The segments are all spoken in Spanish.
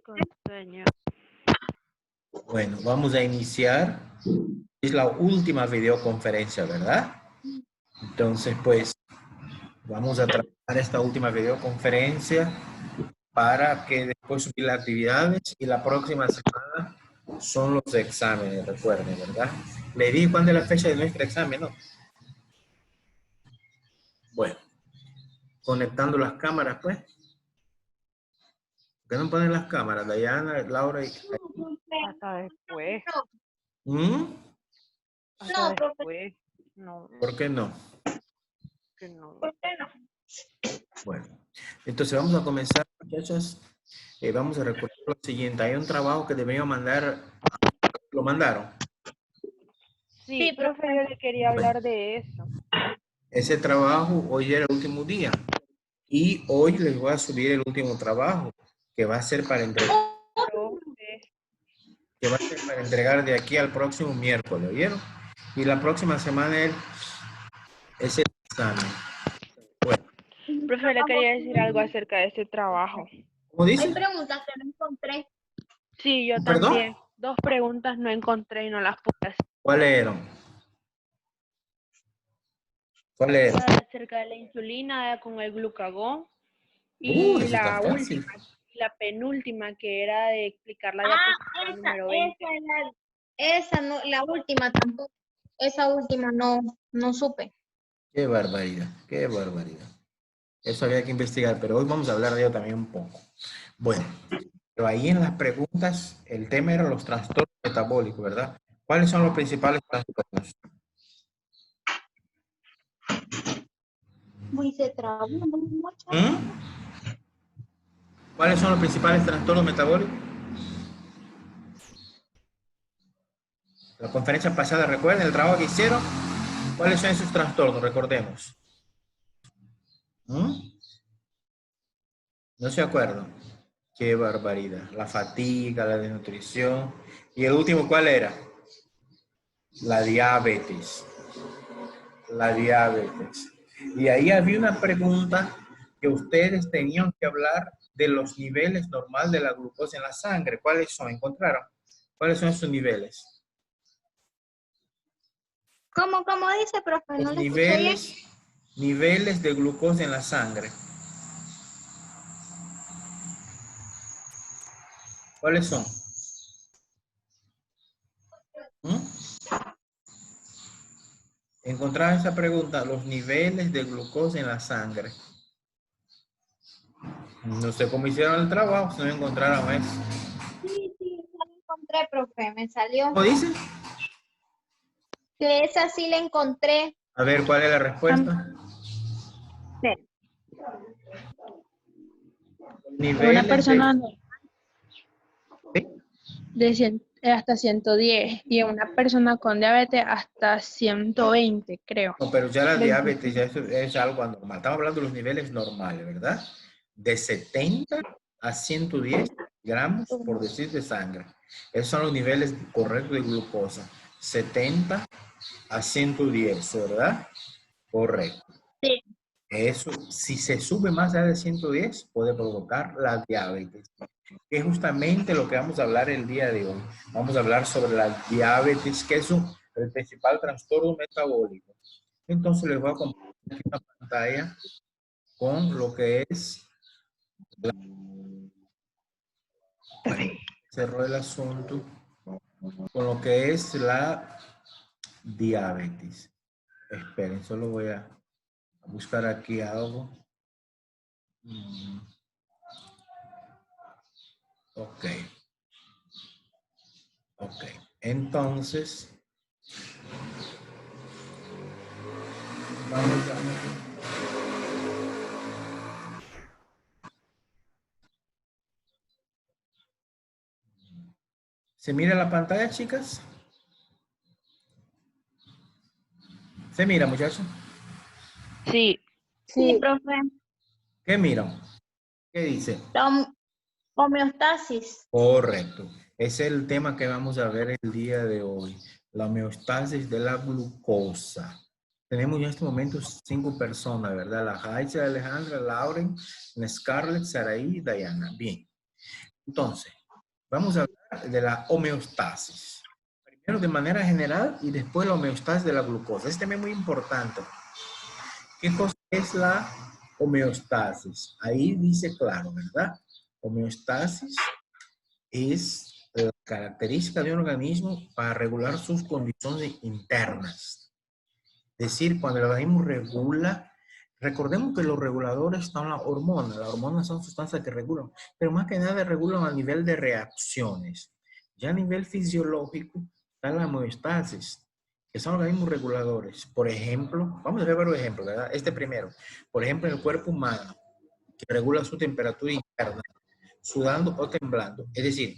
Con sueño. Bueno, vamos a iniciar. Es la última videoconferencia, ¿verdad? Entonces, pues, vamos a trabajar esta última videoconferencia para que después subir las actividades y la próxima semana son los exámenes, recuerden, ¿verdad? Le di cuándo es la fecha de nuestro examen, ¿no? Bueno, conectando las cámaras, pues. ¿Por qué no ponen las cámaras? Diana, Laura y... Hasta después. ¿Mm? Hasta después. No, ¿Por qué no? que no. Bueno, entonces vamos a comenzar, muchachos. Vamos a recordar lo siguiente. Hay un trabajo que deberían mandar. ¿Lo mandaron? Sí, profe, yo le quería Bueno, hablar de eso. ese trabajo hoy era el último día. Y hoy les voy a subir el último trabajo, que va a ser para entregar, Profe, que va a ser para entregar de aquí al próximo miércoles, ¿oyeron? Y la próxima semana es el examen. Bueno, profe, le quería decir algo acerca de este trabajo. ¿cómo dice? Hay preguntas que no encontré. Sí, yo ¿Perdón? también. 2 preguntas no encontré y no las pude hacer. ¿Cuáles eran? ¿Cuáles eran? Acerca de la insulina con el glucagón. Y Eso está la fácil. última, la penúltima, que era de explicar la Ah, diapositiva número 20. esa no, la última tampoco. Esa última no supe. Qué barbaridad, qué barbaridad. Eso había que investigar, pero hoy vamos a hablar de ello también un poco. Bueno, pero ahí en las preguntas, el tema era los trastornos metabólicos, ¿verdad? ¿Cuáles son los principales trastornos? Muy se trabó mucho. ¿Mm? ¿Cuáles son los principales trastornos metabólicos? La conferencia pasada, recuerden el trabajo que hicieron. ¿Cuáles son esos trastornos? Recordemos. ¿Mm? No se acuerdan. Qué barbaridad. La fatiga, la desnutrición. ¿Y el último cuál era? La diabetes. La diabetes. Y ahí había una pregunta que ustedes tenían que hablar de los niveles normales de la glucosa en la sangre. ¿Cuáles son? ¿Encontraron? ¿Cuáles son esos niveles? ¿Cómo dice, profe? Los No le escuché bien. niveles de glucosa en la sangre. ¿Cuáles son? ¿Mm? Encontrar esa pregunta, los niveles de glucosa en la sangre. No sé cómo hicieron el trabajo, si no encontraron eso. Sí, ya la encontré, profe. Me salió. ¿Cómo dice? Que esa sí la encontré. A ver, ¿cuál es la respuesta? Una Niveles persona de... de hasta 110 y una persona con diabetes hasta 120, creo. No, pero ya la 20. diabetes ya es algo anormal. Estamos hablando de los niveles normales, ¿verdad? De 70 a 110 gramos por decir de sangre. Esos son los niveles correctos de glucosa. 70 a 110, ¿verdad? Correcto. Sí. Eso, si se sube más allá de 110, puede provocar la diabetes, que es justamente lo que vamos a hablar el día de hoy. Vamos a hablar sobre la diabetes, que es el principal trastorno metabólico. Entonces les voy a compartir aquí una pantalla con lo que es, cerró el asunto, con lo que es la diabetes. Esperen, solo voy a buscar aquí algo. Ok. Ok. Entonces, vamos a... ¿Se mira la pantalla, chicas? ¿Se mira, muchachos? Sí, Sí, profe. ¿Qué miran? ¿Qué dice? La homeostasis. Correcto. Ese es el tema que vamos a ver el día de hoy. La homeostasis de la glucosa. Tenemos en este momento 5 personas, ¿verdad? La Jaiza, Alejandra, Lauren, Scarlett, Saraí y Diana. Bien. Entonces, vamos a hablar de la homeostasis. Primero de manera general y después la homeostasis de la glucosa. Este tema es muy importante. ¿Qué cosa es la homeostasis? Ahí dice claro, ¿verdad? Homeostasis es la característica de un organismo para regular sus condiciones internas. Es decir, cuando el organismo regula, recordemos que los reguladores son las hormonas. Las hormonas son sustancias que regulan, pero más que nada regulan a nivel de reacciones. Ya a nivel fisiológico está la homeostasis, que son organismos reguladores. Por ejemplo, vamos a ver varios ejemplos, ¿verdad? Este primero, por ejemplo, en el cuerpo humano, que regula su temperatura interna, sudando o temblando. Es decir,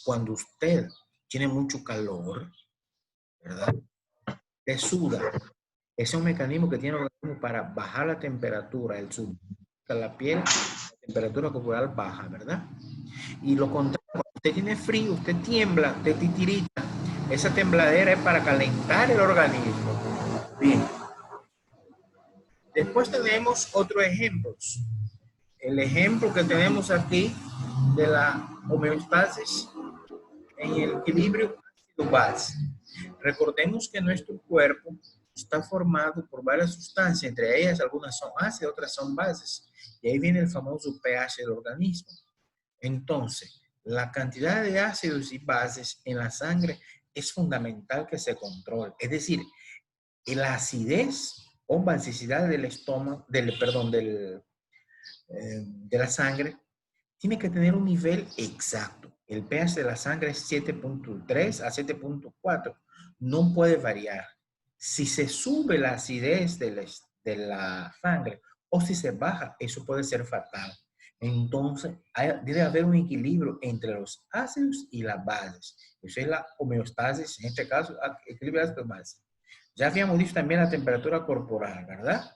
cuando usted tiene mucho calor, ¿verdad? Usted suda. Ese es un mecanismo que tiene el organismo para bajar la temperatura, el sudor, la piel, la temperatura corporal baja, ¿verdad? Y lo contrario, cuando usted tiene frío, usted tiembla, usted titirita. Esa tembladera es para calentar el organismo. Bien. Después tenemos otros ejemplos. El ejemplo que tenemos aquí de la homeostasis en el equilibrio ácido-base. Recordemos que nuestro cuerpo está formado por varias sustancias, entre ellas algunas son ácidas, otras son bases. Y ahí viene el famoso pH del organismo. Entonces, la cantidad de ácidos y bases en la sangre es fundamental que se controle. Es decir, la acidez o basicidad del estómago, de la sangre, tiene que tener un nivel exacto. El pH de la sangre es 7.3 a 7.4. No puede variar. Si se sube la acidez de la sangre o si se baja, eso puede ser fatal. Entonces, debe haber un equilibrio entre los ácidos y las bases. Eso es la homeostasis, en este caso, equilibrio ácido-base. Ya habíamos dicho también la temperatura corporal, ¿verdad?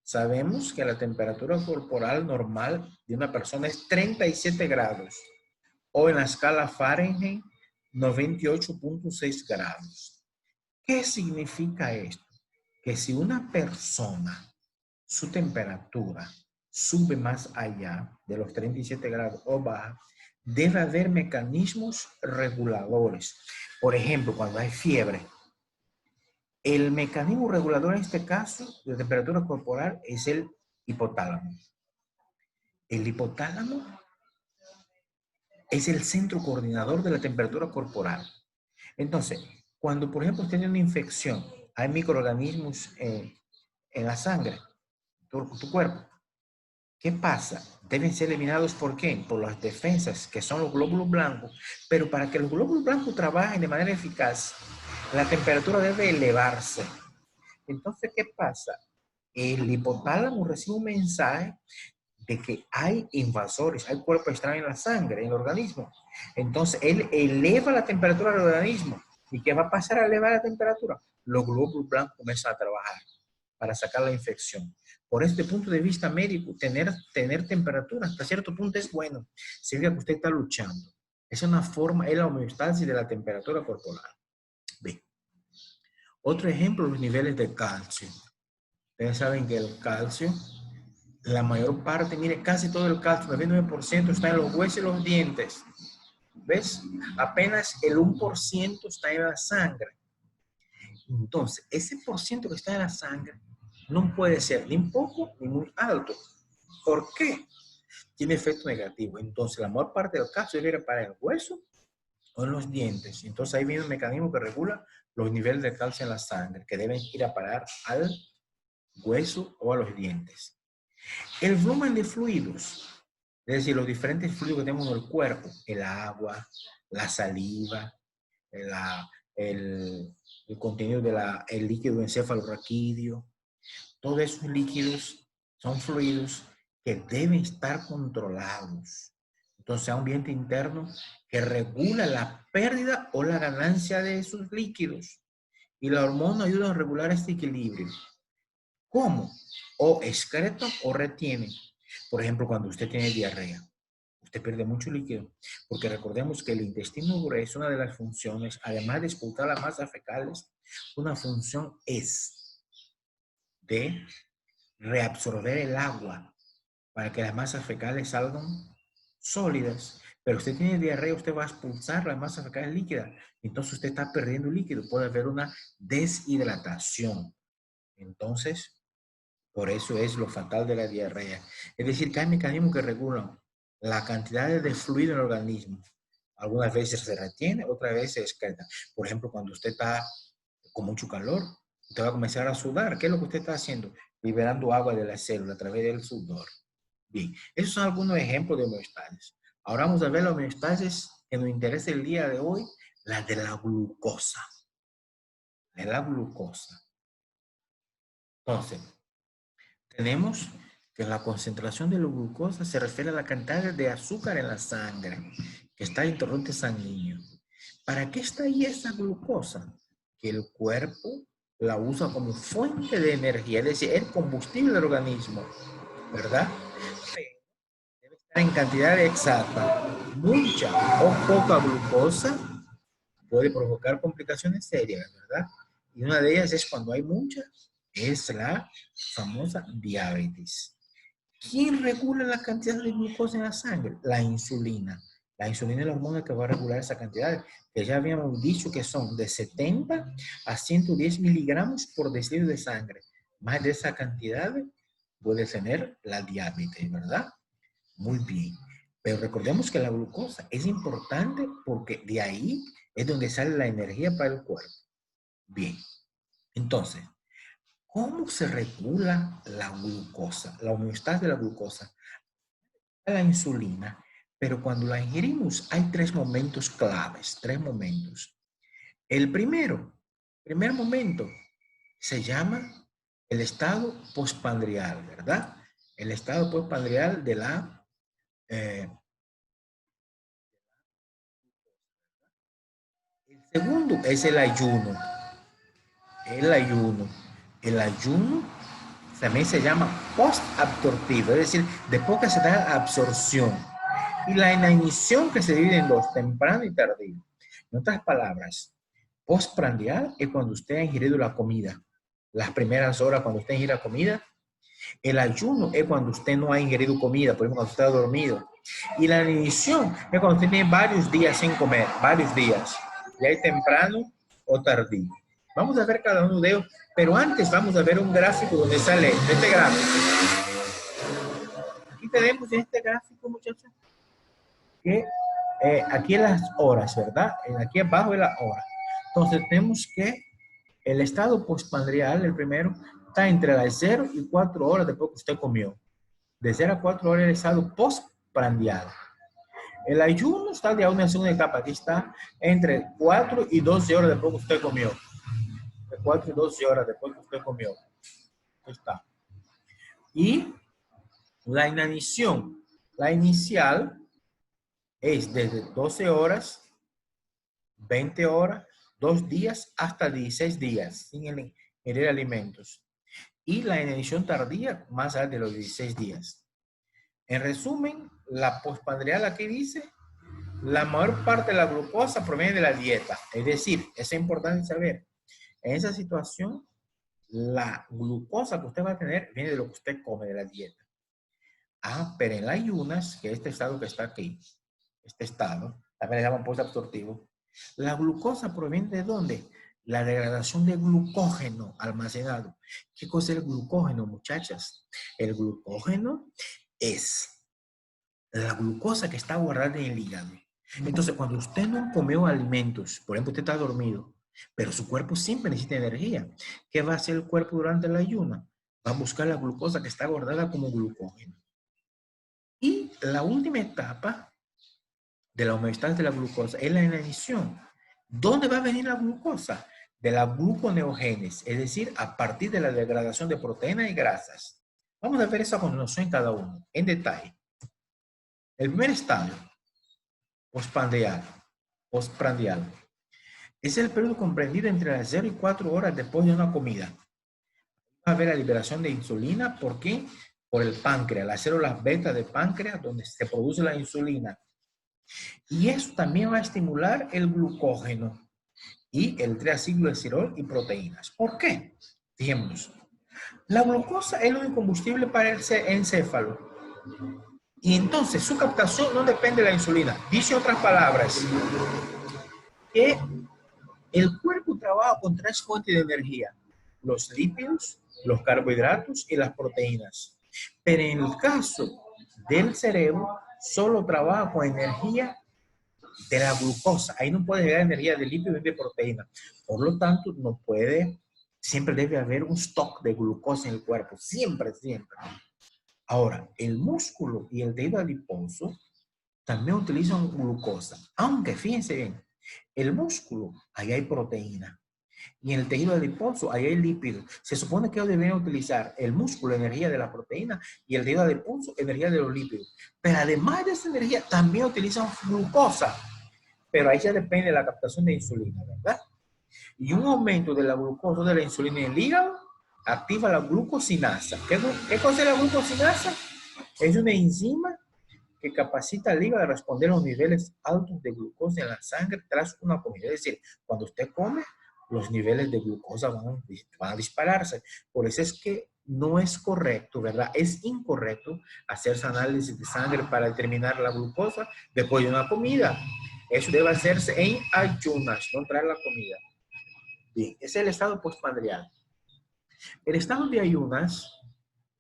Sabemos que la temperatura corporal normal de una persona es 37 grados o en la escala Fahrenheit 98.6 grados. ¿Qué significa esto? Que si una persona, su temperatura sube más allá de los 37 grados o baja, debe haber mecanismos reguladores. Por ejemplo, cuando hay fiebre, el mecanismo regulador en este caso de temperatura corporal es el hipotálamo. El hipotálamo es el centro coordinador de la temperatura corporal. Entonces, cuando por ejemplo usted tiene una infección, hay microorganismos en la sangre, tu cuerpo. ¿Qué pasa? Deben ser eliminados ¿por qué? Por las defensas, que son los glóbulos blancos. Pero para que los glóbulos blancos trabajen de manera eficaz, la temperatura debe elevarse. Entonces, ¿qué pasa? El hipotálamo recibe un mensaje de que hay invasores, hay cuerpos extraños en la sangre, en el organismo. Entonces, él eleva la temperatura del organismo. ¿Y qué va a pasar al elevar la temperatura? Los glóbulos blancos comienzan a trabajar para sacar la infección. Por este punto de vista médico, tener temperatura hasta cierto punto es bueno. Significa que usted está luchando. Es una forma, es la homeostasis de la temperatura corporal. Bien. Otro ejemplo, los niveles de calcio. Ustedes saben que el calcio, la mayor parte, mire, casi todo el calcio, el 99% está en los huesos y los dientes. ¿Ves? Apenas el 1% está en la sangre. Entonces, ese por ciento que está en la sangre no puede ser ni un poco ni muy alto. ¿Por qué? Tiene efecto negativo. Entonces, la mayor parte del calcio debe ir para el hueso o en los dientes. Entonces, ahí viene un mecanismo que regula los niveles de calcio en la sangre, que deben ir a parar al hueso o a los dientes. El volumen de fluidos, es decir, los diferentes fluidos que tenemos en el cuerpo, el agua, la saliva, el contenido del líquido encefalorraquídeo, todos esos líquidos son fluidos que deben estar controlados. Entonces, hay un ambiente interno que regula la pérdida o la ganancia de esos líquidos. Y la hormona ayuda a regular este equilibrio. ¿Cómo? O excreta o retiene. Por ejemplo, cuando usted tiene diarrea, usted pierde mucho líquido, porque recordemos que el intestino grueso, una de las funciones, además de expulsar las masas fecales, una función es de reabsorber el agua para que las masas fecales salgan sólidas. Pero usted tiene diarrea, usted va a expulsar la masa fecal líquida. Entonces usted está perdiendo líquido. Puede haber una deshidratación. Entonces, por eso es lo fatal de la diarrea. Es decir, que hay mecanismos que regulan la cantidad de fluido en el organismo. Algunas veces se retiene, otras veces se excreta. Por ejemplo, cuando usted está con mucho calor, usted va a comenzar a sudar. ¿Qué es lo que usted está haciendo? Liberando agua de la célula a través del sudor. Bien, esos son algunos ejemplos de homeostasis. Ahora vamos a ver la homeostasis que nos interesa el día de hoy, la de la glucosa. De la glucosa. Entonces, tenemos que la concentración de la glucosa se refiere a la cantidad de azúcar en la sangre que está en el torrente sanguíneo. ¿Para qué está ahí esa glucosa? Que el cuerpo la usa como fuente de energía, es decir, el combustible del organismo, ¿verdad? Debe estar en cantidad exacta. Mucha o poca glucosa puede provocar complicaciones serias, ¿verdad? Y una de ellas es cuando hay mucha, es la famosa diabetes. ¿Quién regula la cantidad de glucosa en la sangre? La insulina. La insulina es la hormona que va a regular esa cantidad, que ya habíamos dicho que son de 70 a 110 miligramos por decilitro de sangre. Más de esa cantidad puede tener la diabetes, ¿verdad? Muy bien. Pero recordemos que la glucosa es importante porque de ahí es donde sale la energía para el cuerpo. Bien. Entonces, ¿cómo se regula la glucosa? La homeostasis de la glucosa. La insulina, pero cuando la ingerimos hay tres momentos claves, tres momentos. El primer momento se llama el estado postprandial, ¿verdad? El estado postprandial de la... el segundo es el ayuno. El ayuno. El ayuno también se llama postabsortivo, es decir, después que se da la absorción. Y la inanición que se divide en dos, temprano y tardío. En otras palabras, postprandial es cuando usted ha ingerido la comida. Las primeras horas cuando usted ingiere la comida. El ayuno es cuando usted no ha ingerido comida, por ejemplo, cuando usted está dormido. Y la inanición es cuando usted tiene varios días sin comer, varios días. Ya es temprano o tardío. Vamos a ver cada uno de ellos, pero antes vamos a ver un gráfico donde sale este gráfico. Aquí tenemos este gráfico, muchachos, que aquí en las horas, ¿verdad? Aquí abajo de la hora. Entonces tenemos que el estado postprandial, el primero, está entre las 0 y 4 horas después que usted comió. De 0 a 4 horas el estado postprandial. El ayuno está de una segunda etapa. Aquí está entre 4 y 12 horas después que usted comió. De 4 y 12 horas después que usted comió. Aquí está. Y la inanición, la inicial, es desde 12 horas, 20 horas, 2 días hasta 16 días sin ingerir alimentos. Y la inanición tardía más allá de los 16 días. En resumen, la postprandial aquí dice, la mayor parte de la glucosa proviene de la dieta. Es decir, es importante saber, en esa situación, la glucosa que usted va a tener viene de lo que usted come, de la dieta. Ah, pero en las ayunas, que es este estado que está aquí, este estado, también le llaman postabsortivo, la glucosa proviene de ¿dónde? La degradación de glucógeno almacenado. ¿Qué cosa es el glucógeno, muchachas? El glucógeno es la glucosa que está guardada en el hígado. Entonces, cuando usted no comió alimentos, por ejemplo, usted está dormido, pero su cuerpo siempre necesita energía. ¿Qué va a hacer el cuerpo durante el ayuno? Va a buscar la glucosa que está guardada como glucógeno. Y la última etapa de la homeostasis de la glucosa es la inanición. ¿Dónde va a venir la glucosa? De la gluconeogénesis, es decir, a partir de la degradación de proteínas y grasas. Vamos a ver esa continuación en cada uno, en detalle. El primer estadio, postprandial, es el periodo comprendido entre las 0 y 4 horas después de una comida. Va a haber la liberación de insulina, ¿por qué? Por el páncreas, las células beta del páncreas, donde se produce la insulina. Y eso también va a estimular el glucógeno y el triacilglicirol y proteínas. ¿Por qué? Fijémonos. La glucosa es el único combustible para el encéfalo. Y entonces su captación no depende de la insulina. Dice otras palabras, que el cuerpo trabaja con 3 fuentes de energía: los lípidos, los carbohidratos y las proteínas. Pero en el caso del cerebro, solo trabaja con energía de la glucosa. Ahí no puede llegar energía de lípidos y de proteína. Por lo tanto, no puede, siempre debe haber un stock de glucosa en el cuerpo. Siempre, siempre. Ahora, el músculo y el tejido adiposo también utilizan glucosa. Aunque, fíjense bien, el músculo, ahí hay proteína. Y en el tejido adiposo, ahí hay lípidos. Se supone que ellos deberían utilizar el músculo, energía de la proteína, y el tejido adiposo, energía de los lípidos. Pero además de esa energía, también utilizan glucosa. Pero ahí ya depende de la captación de insulina, ¿verdad? Y un aumento de la glucosa de la insulina en el hígado activa la glucosinasa. ¿Qué cosa es la glucosinasa? Es una enzima que capacita al hígado a responder a los niveles altos de glucosa en la sangre tras una comida. Es decir, cuando usted come, los niveles de glucosa van a dispararse. Por eso es que no es correcto, ¿verdad? Es incorrecto hacerse análisis de sangre para determinar la glucosa después de una comida. Eso debe hacerse en ayunas, no tras la comida. Bien, ese es el estado postprandial. El estado de ayunas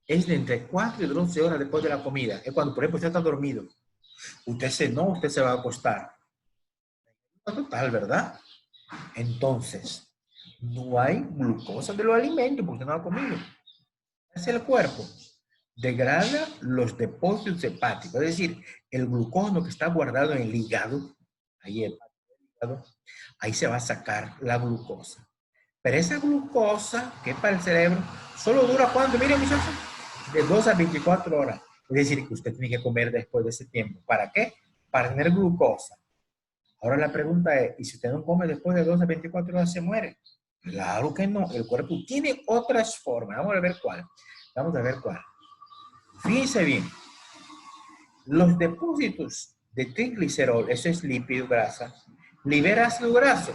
es de entre 4 y 12 horas después de la comida. Es cuando, por ejemplo, usted está dormido. Usted cenó, usted se va a acostar. Total, ¿verdad? Entonces, no hay glucosa de los alimentos porque usted no ha comido. Es el cuerpo. Degrada los depósitos hepáticos. Es decir, el glucógeno que está guardado en el hígado, ahí se va a sacar la glucosa. Pero esa glucosa, que es para el cerebro, solo dura ¿cuánto? Miren, muchachos, de 2 a 24 horas. Es decir, que usted tiene que comer después de ese tiempo. ¿Para qué? Para tener glucosa. Ahora la pregunta es, ¿y si usted no come después de 2 a 24 horas se muere? Claro que no. El cuerpo tiene otras formas. Vamos a ver cuál. Vamos a ver cuál. Fíjense bien. Los depósitos de triglicerol, eso es lípido, grasa, libera ácido graso.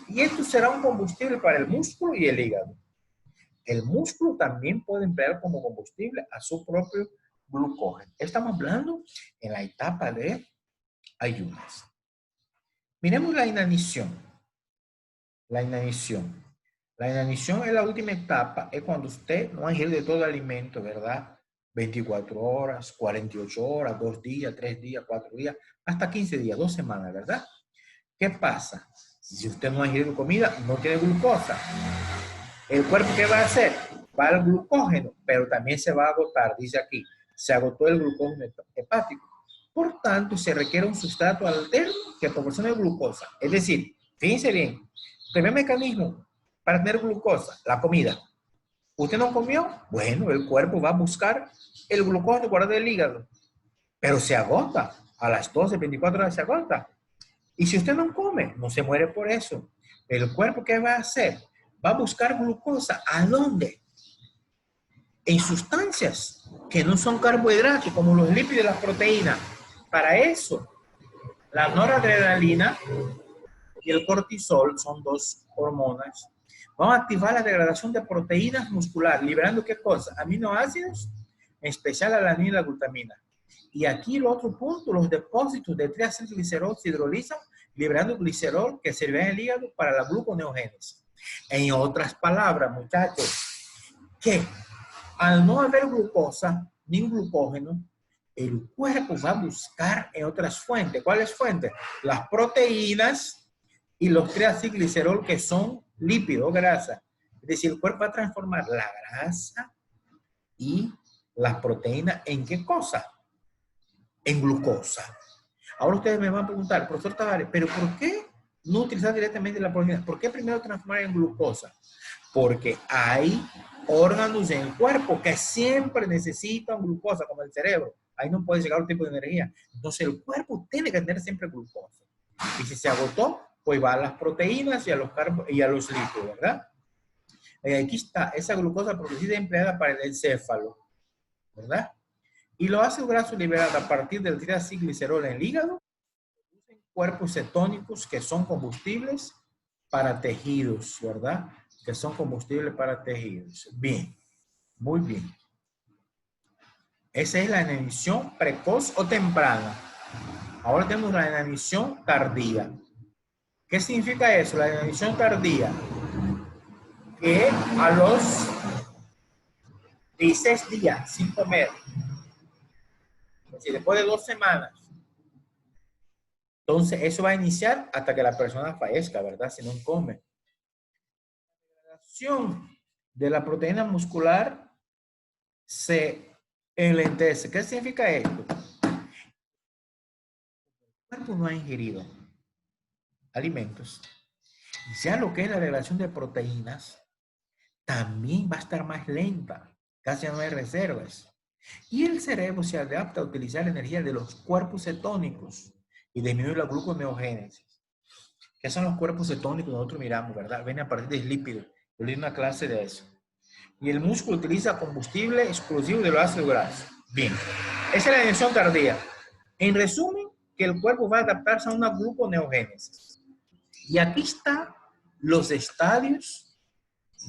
Y esto será un combustible para el músculo y el hígado. El músculo también puede emplear como combustible a su propio glucógeno. Estamos hablando en la etapa de ayunas. Miremos la inanición. La inanición. La inanición es la última etapa, es cuando usted no ingiere de todo el alimento, ¿verdad? 24 horas, 48 horas, 2 días, 3 días, 4 días, hasta 15 días, 2 semanas, ¿verdad? ¿Qué pasa? Si usted no ha ingerido comida, no tiene glucosa. ¿El cuerpo qué va a hacer? Va al glucógeno, pero también se va a agotar, dice aquí. Se agotó el glucógeno hepático. Por tanto, se requiere un sustrato alterno que proporcione glucosa. Es decir, fíjense bien, primer mecanismo para tener glucosa, la comida. ¿Usted no comió? Bueno, el cuerpo va a buscar el glucógeno guardado del hígado, pero se agota. A las 12, 24 horas se agota. Y si usted no come, no se muere por eso. ¿El cuerpo qué va a hacer? Va a buscar glucosa. ¿A dónde? En sustancias que no son carbohidratos, como los lípidos y las proteínas. Para eso, la noradrenalina y el cortisol son 2 hormonas. Van a activar la degradación de proteínas musculares, liberando ¿qué cosa? Aminoácidos, en especial alanina y la glutamina. Y aquí el otro punto, los depósitos de triacilglicerol se hidrolizan, liberando glicerol que sirve en el hígado para la gluconeogénesis. En otras palabras, muchachos, que al no haber glucosa ni glucógeno, el cuerpo va a buscar en otras fuentes. ¿Cuáles fuentes? Las proteínas y los triacilglicerol, que son lípidos, grasa. Es decir, el cuerpo va a transformar la grasa y las proteínas ¿en qué cosa? En glucosa. Ahora ustedes me van a preguntar, profesor Tavares, ¿pero por qué no utilizar directamente la proteína? ¿Por qué primero transformar en glucosa? Porque hay órganos en el cuerpo que siempre necesitan glucosa, como el cerebro. Ahí no puede llegar un tipo de energía. Entonces el cuerpo tiene que tener siempre glucosa. Y si se agotó, pues va a las proteínas y a los lípidos, ¿verdad? Aquí está esa glucosa producida y empleada para el encéfalo, ¿verdad? Y los ácidos grasos liberados a partir del triacilglicerol en el hígado producen cuerpos cetónicos que son combustibles para tejidos, ¿verdad? Que son combustibles para tejidos. Bien, muy bien. Esa es la inanición precoz o temprana. Ahora tenemos la inanición tardía. ¿Qué significa eso? La inanición tardía. Que a los 16 días sin comer, es decir, después de 2 semanas, entonces eso va a iniciar hasta que la persona fallezca, ¿verdad? Si no come. La degradación de la proteína muscular se enlentece. ¿Qué significa esto? El cuerpo no ha ingerido alimentos. Ya lo que es la degradación de proteínas también va a estar más lenta. Casi no hay reservas. Y el cerebro se adapta a utilizar la energía de los cuerpos cetónicos y disminuir la gluconeogénesis. ¿Qué son los cuerpos cetónicos? Nosotros miramos, ¿verdad? Viene a partir del lípido. Yo leí una clase de eso. Y el músculo utiliza combustible exclusivo de los ácidos grasos. Bien, esa es la inanición tardía. En resumen, que el cuerpo va a adaptarse a una gluconeogénesis. Y aquí están los estadios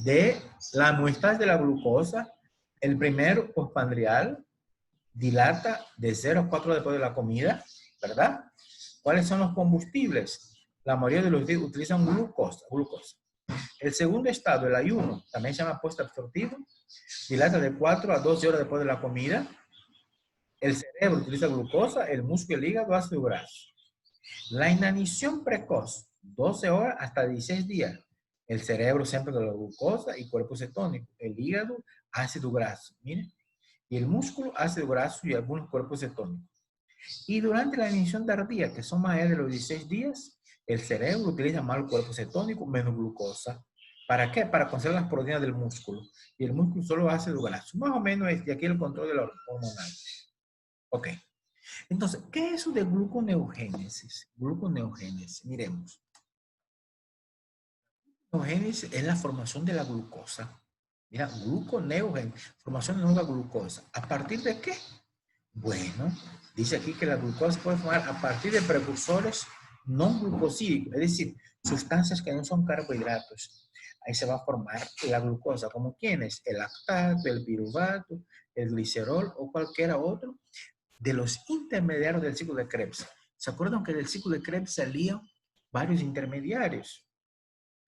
de la homeostasis de la glucosa. El primero, postprandial, dilata de 0 a 4 después de la comida, ¿verdad? ¿Cuáles son los combustibles? La mayoría de los días utilizan glucosa. El segundo estado, el ayuno, también se llama post-absortivo, dilata de 4 a 12 horas después de la comida. El cerebro utiliza glucosa, el músculo, el hígado, ácido graso. La inanición precoz, 12 horas hasta 16 días. El cerebro siempre con la glucosa y cuerpo cetónico. El hígado, ácido graso. Miren. Y el músculo, ácido graso y algunos cuerpos cetónicos. Y durante la inanición tardía, que son más allá de los 16 días, el cerebro utiliza más el cuerpo cetónico, menos glucosa. ¿Para qué? Para conservar las proteínas del músculo. Y el músculo solo ácido graso. Más o menos es de aquí el control de la hormonal. Ok. Entonces, ¿qué es eso de gluconeogénesis? Gluconeogénesis, miremos. Gluconeogénesis es la formación de la glucosa. Mira, gluconeogénesis, formación de nueva glucosa. ¿A partir de qué? Bueno, dice aquí que la glucosa se puede formar a partir de precursores no glucosídicos, es decir, sustancias que no son carbohidratos. Ahí se va a formar la glucosa, como ¿quiénes? El lactato, el piruvato, el glicerol o cualquiera otro de los intermediarios del ciclo de Krebs. ¿Se acuerdan que del ciclo de Krebs salían varios intermediarios?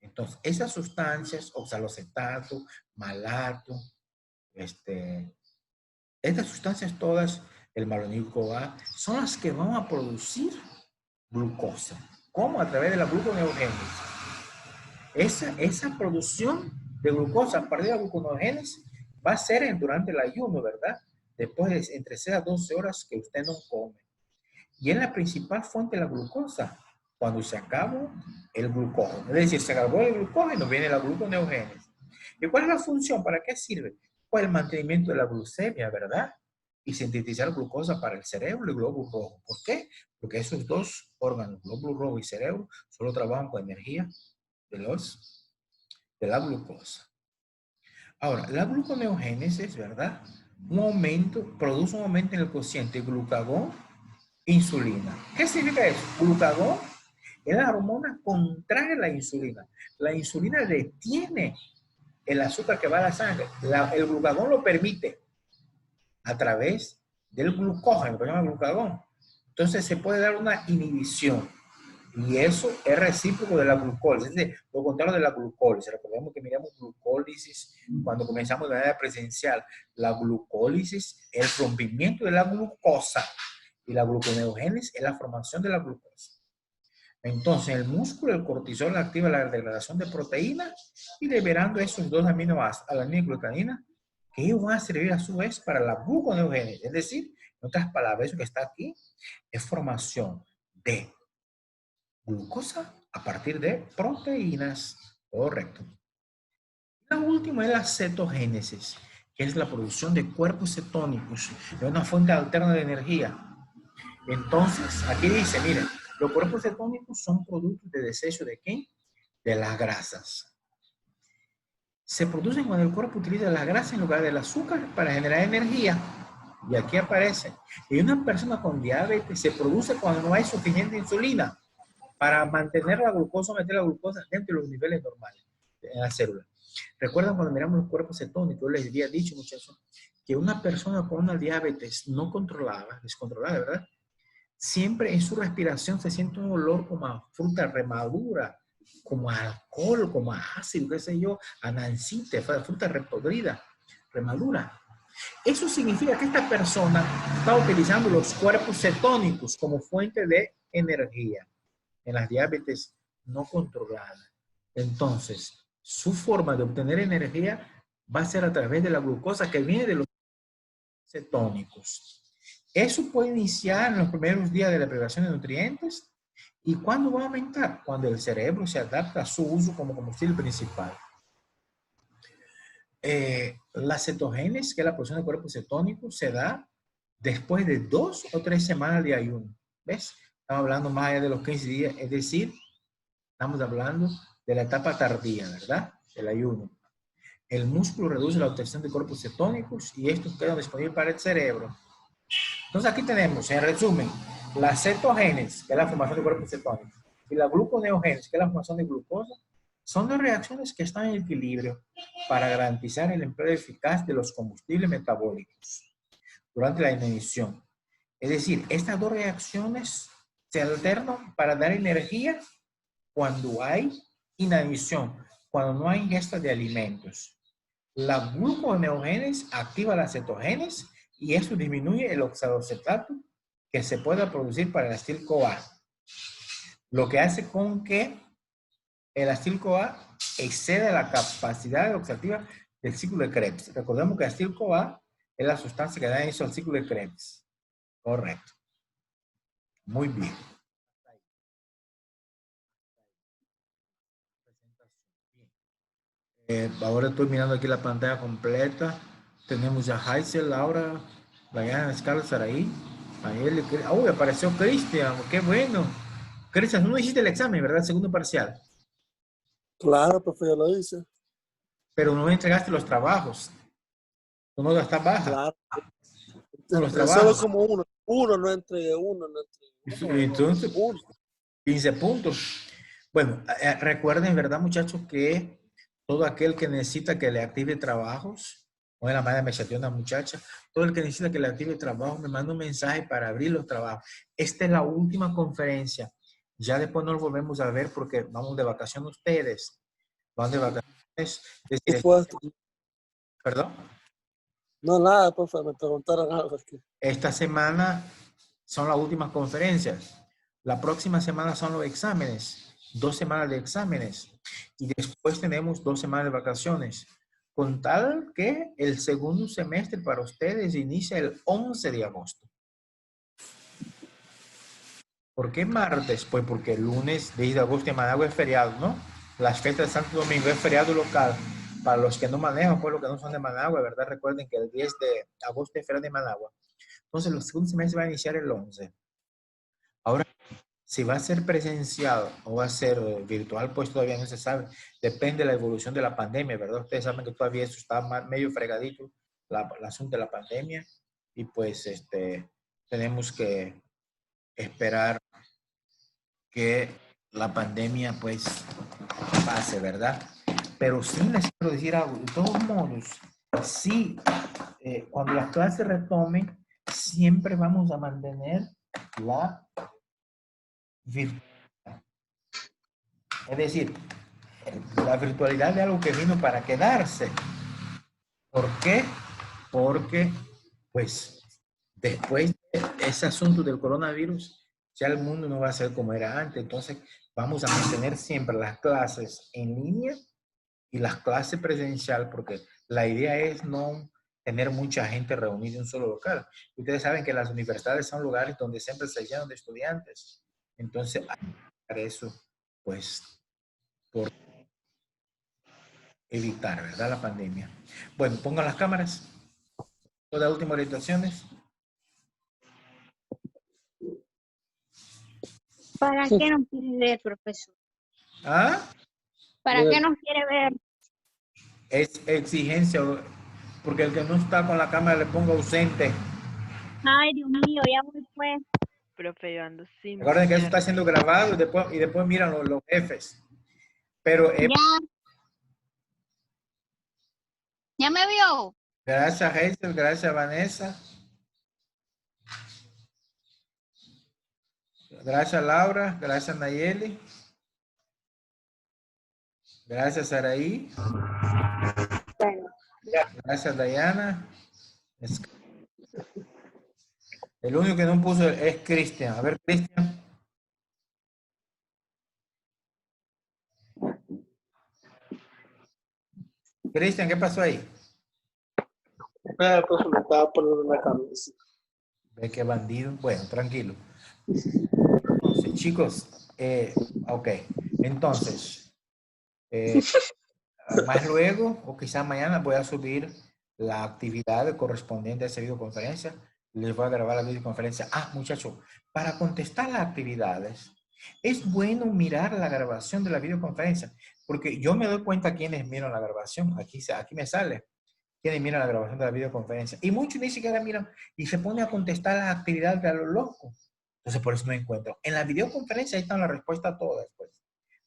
Entonces, esas sustancias, oxalocetato, malato, estas sustancias todas, el malonil-CoA, son las que van a producir glucosa. ¿Cómo? A través de la gluconeogénesis. Esa producción de glucosa a partir de la gluconeogénesis va a ser durante el ayuno, ¿verdad? Después de entre 6 a 12 horas que usted no come. Y es la principal fuente de la glucosa cuando se acabó el glucógeno. Es decir, se acabó el glucógeno, viene la gluconeogénesis. ¿Y cuál es la función? ¿Para qué sirve? Pues el mantenimiento de la glucemia, ¿verdad? Y sintetizar glucosa para el cerebro y glóbulo rojo. ¿Por qué? Porque esos dos órganos, glóbulo rojo y cerebro, solo trabajan con energía de la glucosa. Ahora, la gluconeogénesis, ¿verdad? Produce un aumento en el cociente glucagón, insulina. ¿Qué significa eso? Glucagón es la hormona contraria a la insulina. La insulina detiene el azúcar que va a la sangre. El glucagón lo permite a través del glucógeno, que se llama glucagón. Entonces se puede dar una inhibición. Y eso es recíproco de la glucólisis, es decir, lo contrario de la glucólisis. Recordemos que miramos glucólisis cuando comenzamos de manera presencial. La glucólisis es el rompimiento de la glucosa y la gluconeogénesis es la formación de la glucosa. Entonces, el músculo, el cortisol activa la degradación de proteínas y liberando esos dos aminoácidos, alanina y glutamina, que ellos van a servir a su vez para la gluconeogénesis. Es decir, en otras palabras, eso que está aquí es formación de glucosa a partir de proteínas. Correcto. La última es la cetogénesis, que es la producción de cuerpos cetónicos, de una fuente alterna de energía. Entonces, aquí dice, miren, los cuerpos cetónicos son productos de desecho ¿de qué? De las grasas. Se producen cuando el cuerpo utiliza la grasa en lugar del azúcar para generar energía. Y aquí aparece. Y una persona con diabetes se produce cuando no hay suficiente insulina para mantener la glucosa, meter la glucosa dentro de los niveles normales en la célula. Recuerdan cuando miramos los cuerpos cetónicos, yo les había dicho, muchachos, que una persona con una diabetes no controlada, descontrolada, ¿verdad? Siempre en su respiración se siente un olor como a fruta remadura, como a alcohol, como a ácido, qué sé yo, a nancite, fruta repodrida, remadura. Eso significa que esta persona está utilizando los cuerpos cetónicos como fuente de energía en las diabetes no controladas. Entonces, su forma de obtener energía va a ser a través de la glucosa que viene de los cetónicos. Eso puede iniciar en los primeros días de la privación de nutrientes. ¿Y cuándo va a aumentar? Cuando el cerebro se adapta a su uso como combustible principal. La cetogénesis, que es la producción de cuerpos cetónicos, se da después de 2 o 3 semanas de ayuno. ¿Ves? Estamos hablando más allá de los 15 días, es decir, estamos hablando de la etapa tardía, ¿verdad? Del ayuno. El músculo reduce la obtención de cuerpos cetónicos y estos quedan disponibles para el cerebro. Entonces aquí tenemos, en resumen, la cetogénesis, que es la formación de cuerpos cetónicos, y la gluconeogénesis, que es la formación de glucosa, son dos reacciones que están en equilibrio para garantizar el empleo eficaz de los combustibles metabólicos durante la inanición. Es decir, estas dos reacciones se alternan para dar energía cuando hay inanición, cuando no hay ingesta de alimentos. La gluconeogénesis activa la cetogénesis y esto disminuye el oxalocetato que se pueda producir para el acetil-CoA, lo que hace con que el acetil-CoA exceda la capacidad oxidativa del ciclo de Krebs. Recordemos que el acetil-CoA es la sustancia que da inicio al ciclo de Krebs. Correcto. Muy bien. Ahora estoy mirando aquí la pantalla completa. Tenemos a Hazel, Laura, Diana, Scarlett, Saraí. Uy, apareció Cristian. Qué bueno. Cristian, tú no hiciste el examen, ¿verdad? Segundo parcial. Claro, profe, ya lo hice. Pero no entregaste los trabajos. Tú no estás baja. Claro. Con los Solo trabajos. como uno no entregué uno. Entonces, 15 puntos. Bueno, recuerden, ¿verdad, muchachos? Que todo aquel que necesita que le active trabajos, hoy en la mañana me chateó una muchacha, todo el que necesita que le active trabajos me manda un mensaje para abrir los trabajos. Esta es la última conferencia. Ya después nos volvemos a ver porque vamos de vacaciones ustedes. Van de vacaciones. Es decir, ¿perdón? No, nada, profe, me preguntaron algo. Esta semana son las últimas conferencias. La próxima semana son los exámenes. 2 semanas de exámenes. Y después tenemos 2 semanas de vacaciones. Con tal que el segundo semestre para ustedes inicia el 11 de agosto. ¿Por qué martes? Pues porque el lunes 10 de agosto en Managua es feriado, ¿no? Las fiestas de Santo Domingo es feriado local. Para los que no manejan, pues los que no son de Managua, ¿verdad? Recuerden que el 10 de agosto es feriado de Managua. Entonces, el segundo semestre va a iniciar el 11. Ahora, si va a ser presencial o va a ser virtual, pues todavía no se sabe. Depende de la evolución de la pandemia, ¿verdad? Ustedes saben que todavía eso está medio fregadito, el asunto de la pandemia. Y pues tenemos que esperar que la pandemia pues pase, ¿verdad? Pero sí les quiero decir algo. De todos modos, sí, cuando las clases retomen, siempre vamos a mantener la virtualidad. Es decir, la virtualidad de algo que vino para quedarse. ¿Por qué? Porque, pues, después de ese asunto del coronavirus, ya el mundo no va a ser como era antes. Entonces, vamos a mantener siempre las clases en línea y las clases presencial, porque la idea es no tener mucha gente reunida en un solo local. Ustedes saben que las universidades son lugares donde siempre se llenan de estudiantes. Entonces, para eso, pues, por evitar, ¿verdad? La pandemia. Bueno, pongan las cámaras. Todas las últimas orientaciones. ¿Para qué nos quiere ver, profesor? ¿Ah? ¿Para qué nos quiere ver? Es exigencia, porque el que no está con la cámara le ponga ausente. Ay, Dios mío, ya voy pues. Profe, yo ando sin Recuerden que eso está internet. siendo grabado y después miran los jefes. Pero Ya me vio. Gracias, Hazel. Gracias, Vanessa. Gracias, Laura. Gracias, Nayeli. Gracias, Saraí. Gracias, Dayana. El único que no puso es Cristian. A ver, Cristian. Cristian, ¿qué pasó ahí? Profe, me estaba poniendo una camisa. Ve qué bandido. Bueno, tranquilo. Entonces, chicos, ok. Entonces, más luego, o quizás mañana, voy a subir la actividad correspondiente a esa videoconferencia. Les voy a grabar la videoconferencia. Ah, muchachos, para contestar las actividades, es bueno mirar la grabación de la videoconferencia, porque yo me doy cuenta quiénes miran la grabación. Aquí me sale quienes miran la grabación de la videoconferencia. Y muchos ni siquiera miran y se ponen a contestar las actividades de a lo loco. Entonces, por eso no encuentro. En la videoconferencia ahí están las respuestas todas, pues,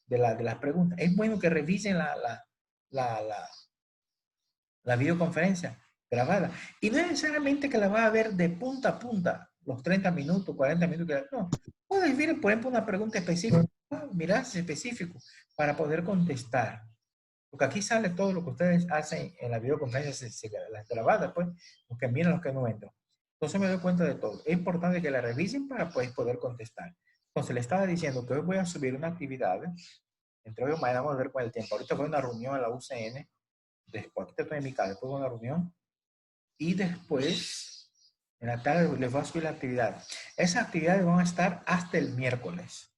de las preguntas. Es bueno que revisen la videoconferencia grabada. Y no necesariamente que la va a ver de punta a punta, los 30 minutos, 40 minutos. No, puedes ver, por ejemplo, una pregunta específica, mirarse específico para poder contestar. Porque aquí sale todo lo que ustedes hacen en la videoconferencia, las grabadas, pues, los que miran, los que no entran. Entonces me doy cuenta de todo. Es importante que la revisen para pues, poder contestar. Entonces le estaba diciendo que hoy voy a subir una actividad. Entre hoy y mañana vamos a ver con el tiempo. Ahorita fue una reunión en la UCN. Después, aquí estoy en mi casa, después de una reunión. Y después, en la tarde, les voy a subir la actividad. Esas actividades van a estar hasta el miércoles.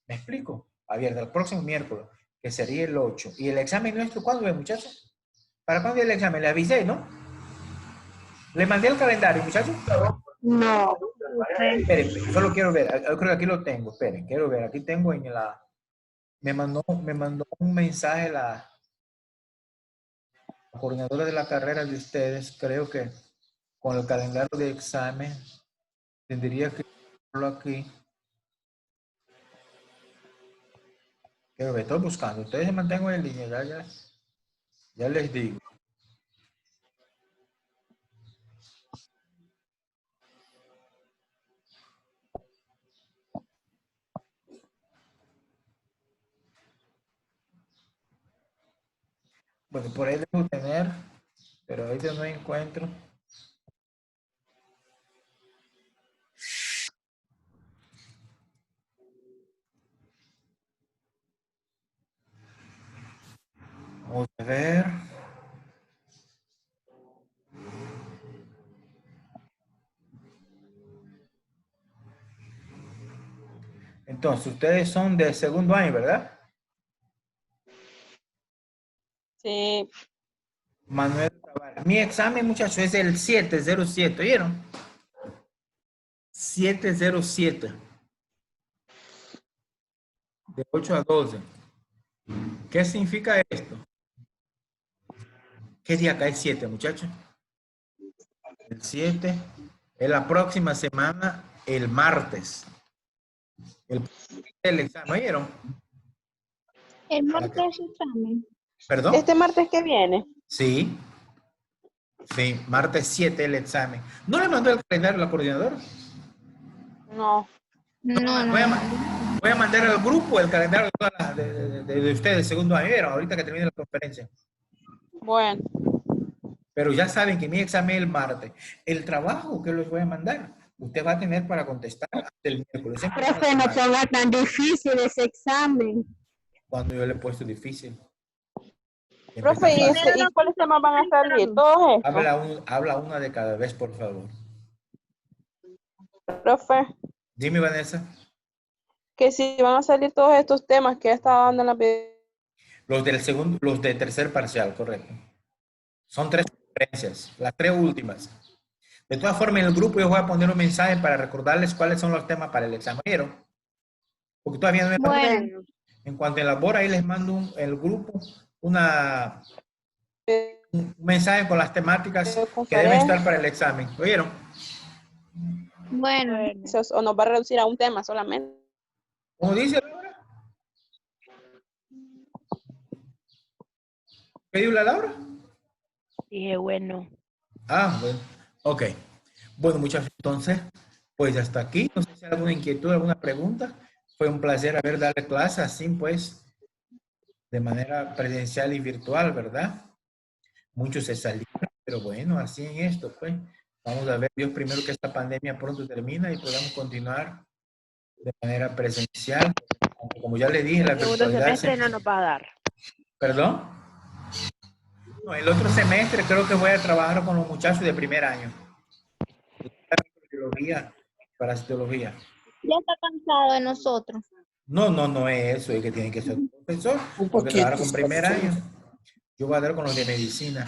¿Me explico? Abierta el próximo miércoles, que sería el 8. ¿Y el examen nuestro cuándo es, muchachos? ¿Para cuándo es el examen? Le avisé, ¿no? ¿Le mandé el calendario, muchachos? No. Esperen, solo quiero ver. Yo creo que aquí lo tengo. Esperen, quiero ver. Aquí tengo en la... Me mandó un mensaje la coordinadora de la carrera de ustedes. Creo que con el calendario de examen tendría que verlo aquí. Quiero ver, estoy buscando. Ustedes se mantengan en línea. Ya les digo. Bueno, por ahí debo tener, pero ahorita no encuentro. Vamos a ver. Entonces, ustedes son de segundo año, ¿verdad? Sí. Manuel Tavares. Mi examen, muchachos, es el 707, ¿oyeron? 707. De 8 a 12. ¿Qué significa esto? ¿Qué día cae el 7, muchachos? El 7 es la próxima semana, el martes. El examen, ¿oyeron? El martes examen. ¿Perdón? Este martes que viene. Sí. Sí, martes 7 el examen. ¿No le mandó el calendario a la coordinadora? No. No, Voy a mandar al grupo el calendario de ustedes, segundo año, ¿vieron? Ahorita que termine la conferencia. Bueno. Pero ya saben que mi examen es el martes. El trabajo que les voy a mandar, usted va a tener para contestar hasta el miércoles. Profe, no ponga tan difícil ese examen. Cuando yo le he puesto difícil. Profe, ¿y cuáles temas van a salir? Todos estos. Habla una de cada vez, por favor. Profe, Dime, Vanessa. que si van a salir todos estos temas que estaba dando en la Los de tercer parcial, correcto. Son 3 conferencias, las 3 últimas. De todas formas, en el grupo yo voy a poner un mensaje para recordarles cuáles son los temas para el examen. Porque todavía no me Bueno, En cuanto elabora, ahí les mando el grupo un mensaje con las temáticas que deben estar para el examen. ¿Oyeron? bueno. o nos va a reducir a un tema solamente. ¿Cómo dice Laura? ¿Qué dijo la Laura? Dije, bueno. Ah, bueno. Ok. Bueno, muchachos, entonces, pues hasta aquí. No sé si hay alguna inquietud, alguna pregunta. Fue un placer haber dado clase así, pues, de manera presencial y virtual, ¿verdad? Muchos se salieron, pero bueno, así en esto, pues. Vamos a ver, Dios primero, que esta pandemia pronto termina y podamos continuar de manera presencial. Aunque, como ya le dije, la El segundo virtualidad... semestre no nos va a dar. ¿Perdón? No, el otro semestre creo que voy a trabajar con los muchachos de primer año. Biología, parasitología. Ya está cansado de nosotros. No, no, no es eso, es que tiene que ser profesor, Un porque trabajar poquito. con primer año. Yo voy a dar con los de medicina.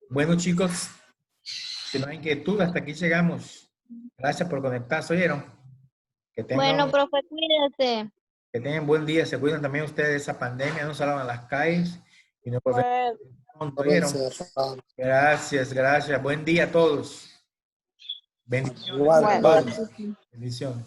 Bueno, chicos, si no hay inquietud, hasta aquí llegamos. Gracias por conectarse, ¿oyeron? Que Bueno, tengan, profe, cuídese. que tengan buen día, se cuidan también ustedes de esa pandemia, no salgan a las calles y no Bueno. pronto, ¿oyeron? Gracias, gracias. Buen día a todos. Bendiciones. Igual, Bueno. igual. Bendiciones.